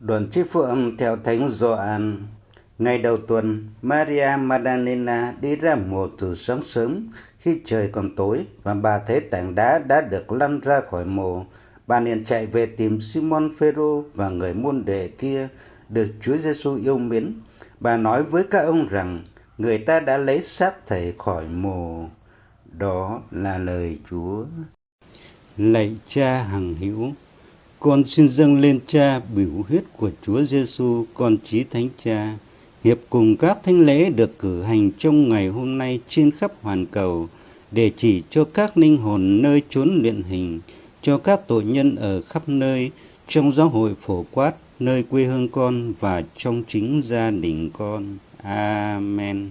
Đoạn trích phúc âm theo Thánh Gioan. Ngày đầu tuần, Maria Magdalena đi ra mộ từ sáng sớm khi trời còn tối, và bà thấy tảng đá đã được lăn ra khỏi mộ. Bà liền chạy về tìm Simon Phêrô và người môn đệ kia được Chúa Giêsu yêu mến. Bà nói với các ông rằng người ta đã lấy xác thầy khỏi mộ. Đó là lời Chúa. Lạy Cha hằng hữu, con xin dâng lên Cha biểu huyết của Chúa Giêsu, con chí Thánh Cha, hiệp cùng các thánh lễ được cử hành trong ngày hôm nay trên khắp hoàn cầu, để chỉ cho các linh hồn nơi chốn luyện hình, cho các tội nhân ở khắp nơi, trong giáo hội phổ quát, nơi quê hương con và trong chính gia đình con. Amen.